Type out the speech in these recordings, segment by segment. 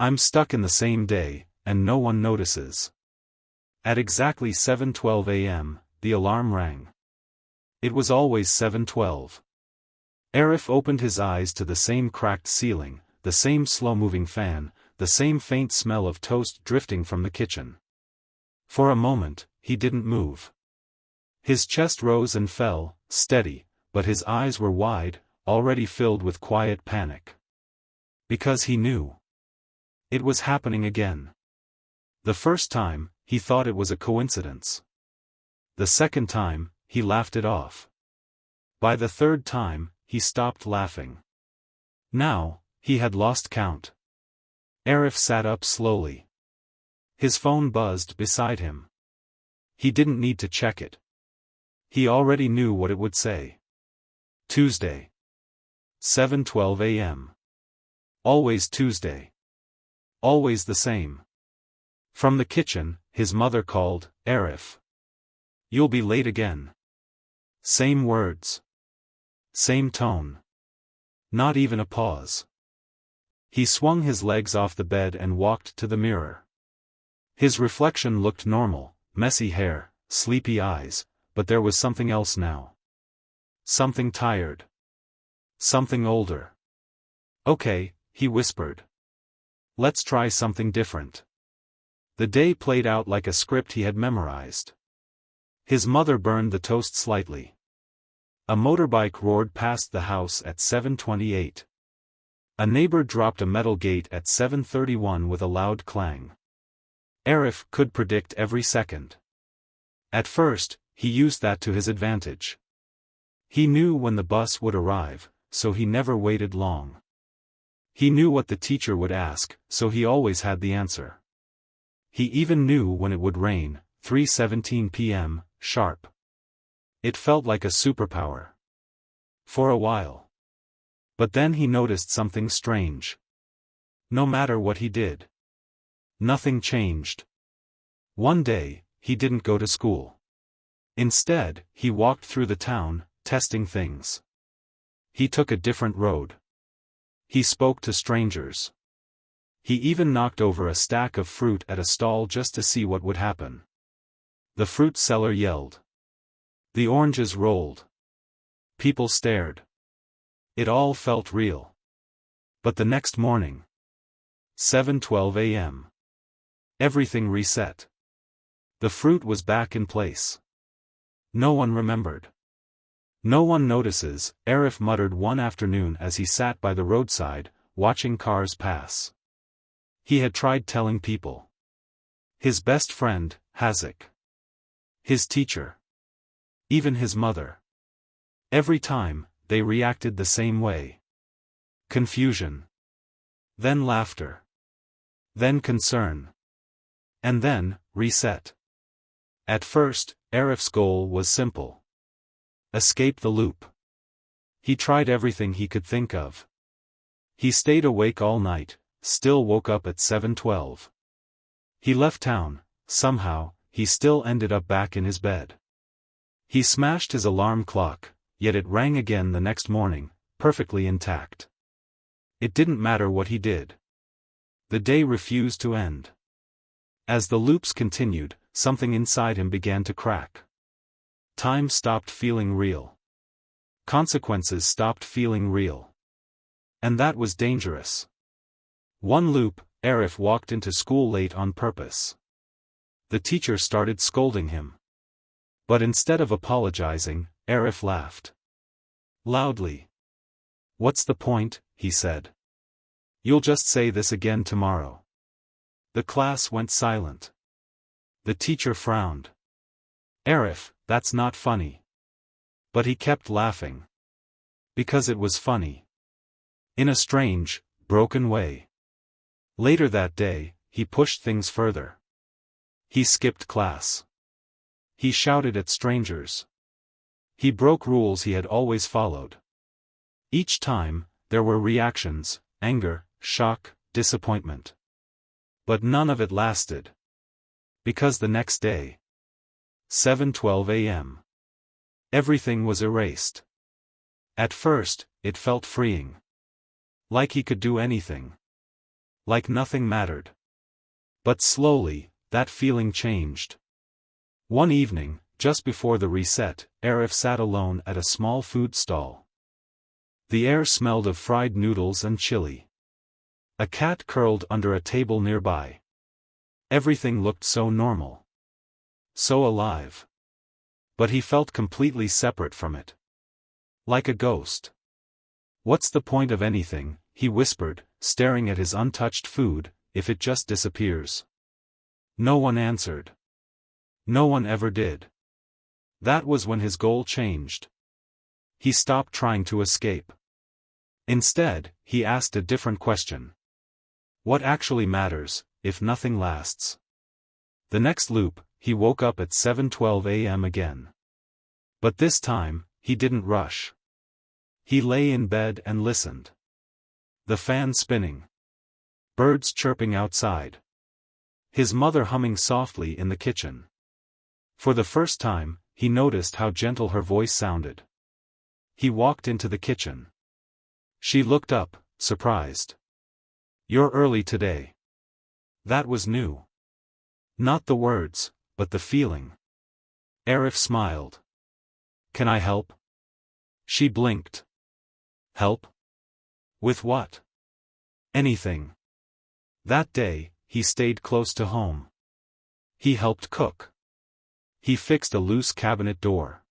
I'm stuck in the same day, and no one notices. At exactly 7:12 a.m., the alarm rang. It was always 7:12. Arif opened his eyes to the same cracked ceiling, the same slow-moving fan, the same faint smell of toast drifting from the kitchen. For a moment, he didn't move. His chest rose and fell, steady, but his eyes were wide, already filled with quiet panic. Because he knew. It was happening again. The first time, he thought it was a coincidence. The second time, he laughed it off. By the third time, he stopped laughing. Now, he had lost count. Arif sat up slowly. His phone buzzed beside him. He didn't need to check it. He already knew what it would say. Tuesday. 7:12 a.m. Always Tuesday. Always the same. From the kitchen, his mother called, "Arif. You'll be late again." Same words. Same tone. Not even a pause. He swung his legs off the bed and walked to the mirror. His reflection looked normal, messy hair, sleepy eyes, but there was something else now. Something tired. Something older. "Okay," he whispered. "Let's try something different." The day played out like a script he had memorized. His mother burned the toast slightly. A motorbike roared past the house at 7:28. A neighbor dropped a metal gate at 7:31 with a loud clang. Arif could predict every second. At first, he used that to his advantage. He knew when the bus would arrive, so he never waited long. He knew what the teacher would ask, so he always had the answer. He even knew when it would rain, 3:17 p.m., sharp. It felt like a superpower. For a while. But then he noticed something strange. No matter what he did, nothing changed. One day, he didn't go to school. Instead, he walked through the town, testing things. He took a different road. He spoke to strangers. He even knocked over a stack of fruit at a stall just to see what would happen. The fruit seller yelled. The oranges rolled. People stared. It all felt real. But the next morning, 7:12 a.m. everything reset. The fruit was back in place. No one remembered. "No one notices," Arif muttered one afternoon as he sat by the roadside, watching cars pass. He had tried telling people. His best friend, Hazik. His teacher. Even his mother. Every time, they reacted the same way. Confusion. Then laughter. Then concern. And then, reset. At first, Arif's goal was simple. Escape the loop. He tried everything he could think of. He stayed awake all night, still woke up at 7:12. He left town, somehow, he still ended up back in his bed. He smashed his alarm clock, yet it rang again the next morning, perfectly intact. It didn't matter what he did. The day refused to end. As the loops continued, something inside him began to crack. Time stopped feeling real. Consequences stopped feeling real. And that was dangerous. One loop, Arif walked into school late on purpose. The teacher started scolding him. But instead of apologizing, Arif laughed. Loudly. "What's the point?" he said. "You'll just say this again tomorrow." The class went silent. The teacher frowned. "Arif, that's not funny." But he kept laughing. Because it was funny. In a strange, broken way. Later that day, he pushed things further. He skipped class. He shouted at strangers. He broke rules he had always followed. Each time, there were reactions, anger, shock, disappointment. But none of it lasted. Because the next day, 7:12 a.m. everything was erased. At first, it felt freeing. Like he could do anything. Like nothing mattered. But slowly, that feeling changed. One evening, just before the reset, Arif sat alone at a small food stall. The air smelled of fried noodles and chili. A cat curled under a table nearby. Everything looked so normal. So alive. But he felt completely separate from it. Like a ghost. "What's the point of anything," he whispered, staring at his untouched food, "if it just disappears?" No one answered. No one ever did. That was when his goal changed. He stopped trying to escape. Instead, he asked a different question. What actually matters, if nothing lasts? The next loop, he woke up at 7:12 a.m. again. But this time, he didn't rush. He lay in bed and listened. The fan spinning. Birds chirping outside. His mother humming softly in the kitchen. For the first time, he noticed how gentle her voice sounded. He walked into the kitchen. She looked up, surprised. "You're early today." That was new. Not the words, but the feeling. Arif smiled. "Can I help?" She blinked. "Help? With what?" "Anything." That day, he stayed close to home. He helped cook. He fixed a loose cabinet door.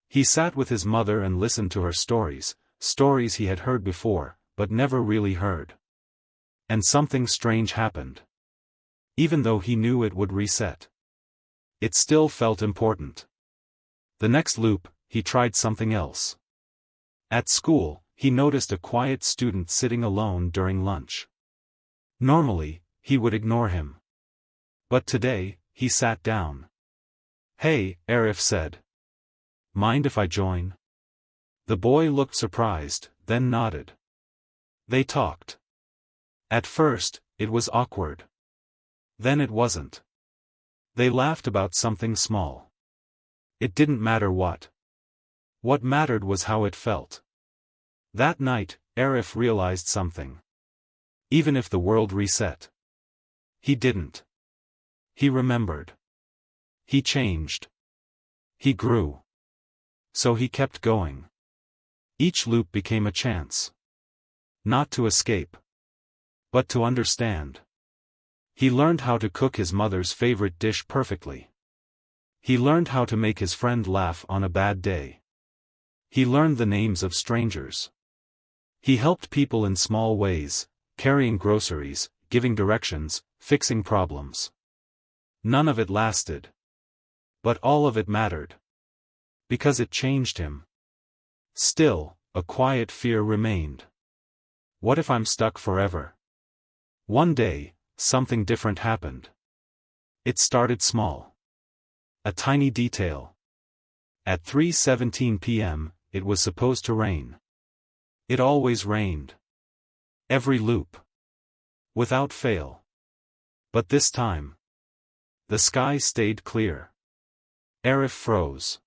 He sat with his mother and listened to her stories, stories he had heard before, but never really heard. And something strange happened. Even though he knew it would reset, it still felt important. The next loop, he tried something else. At school, he noticed a quiet student sitting alone during lunch. Normally, he would ignore him. But today, he sat down. "Hey," Arif said. "Mind if I join?" The boy looked surprised, then nodded. They talked. At first, it was awkward. Then it wasn't. They laughed about something small. It didn't matter what. What mattered was how it felt. That night, Arif realized something. Even if the world reset, he didn't. He remembered. He changed. He grew. So he kept going. Each loop became a chance. Not to escape, but to understand. He learned how to cook his mother's favorite dish perfectly. He learned how to make his friend laugh on a bad day. He learned the names of strangers. He helped people in small ways, carrying groceries, giving directions, fixing problems. None of it lasted. But all of it mattered. Because it changed him. Still, a quiet fear remained. What if I'm stuck forever? One day, something different happened. It started small. A tiny detail. At 3:17 p.m., it was supposed to rain. It always rained. Every loop. Without fail. But this time, the sky stayed clear. Arif froze.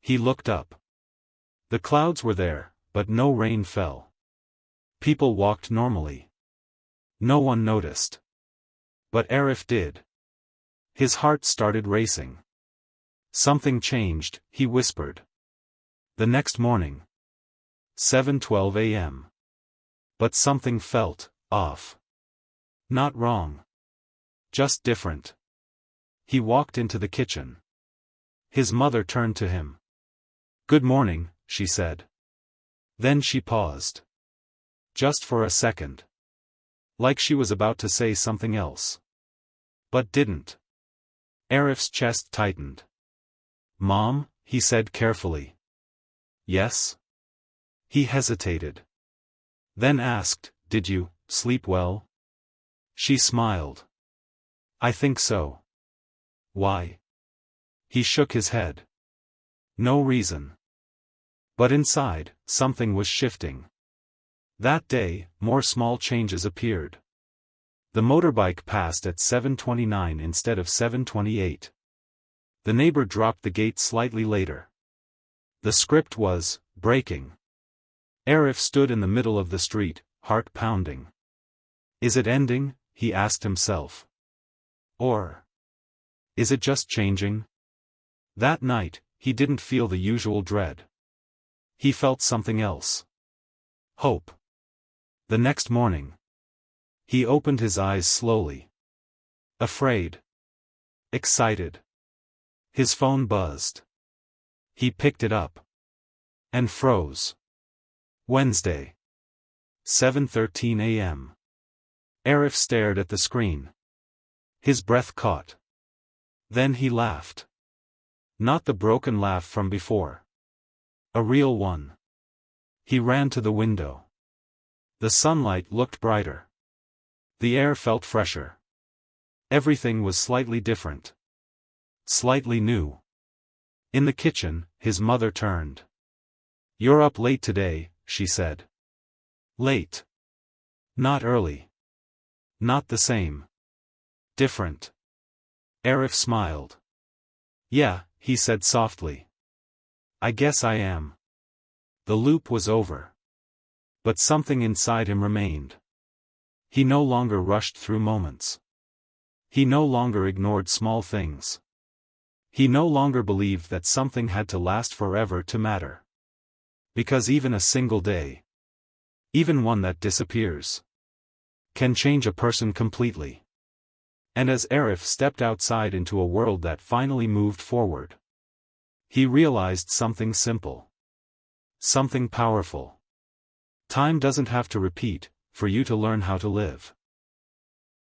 He looked up. The clouds were there, but no rain fell. People walked normally. No one noticed. But Arif did. His heart started racing. Something changed, he whispered. The next morning. 7:12 a.m. But something felt off. Not wrong. Just different. He walked into the kitchen. His mother turned to him. "Good morning," she said. Then she paused. Just for a second. Like she was about to say something else. But didn't. Arif's chest tightened. "Mom," he said carefully. "Yes?" He hesitated. Then asked, "Did you sleep well?" She smiled. "I think so." "Why?" He shook his head. "No reason." But inside, something was shifting. That day, more small changes appeared. The motorbike passed at 7:29 instead of 7:28. The neighbor dropped the gate slightly later. The script was, braking. Arif stood in the middle of the street, heart pounding. Is it ending? He asked himself. Or is it just changing? That night, he didn't feel the usual dread. He felt something else. Hope. The next morning, he opened his eyes slowly. Afraid. Excited. His phone buzzed. He picked it up. And froze. Wednesday. 7:13 a.m. Arif stared at the screen. His breath caught. Then he laughed. Not the broken laugh from before. A real one. He ran to the window. The sunlight looked brighter. The air felt fresher. Everything was slightly different. Slightly new. In the kitchen, his mother turned. "You're up late today," she said. Late. Not early. Not the same. Different. Arif smiled. "Yeah," he said softly. "I guess I am." The loop was over. But something inside him remained. He no longer rushed through moments. He no longer ignored small things. He no longer believed that something had to last forever to matter. Because even a single day, even one that disappears, can change a person completely. And as Arif stepped outside into a world that finally moved forward, he realized something simple. Something powerful. Time doesn't have to repeat, for you to learn how to live.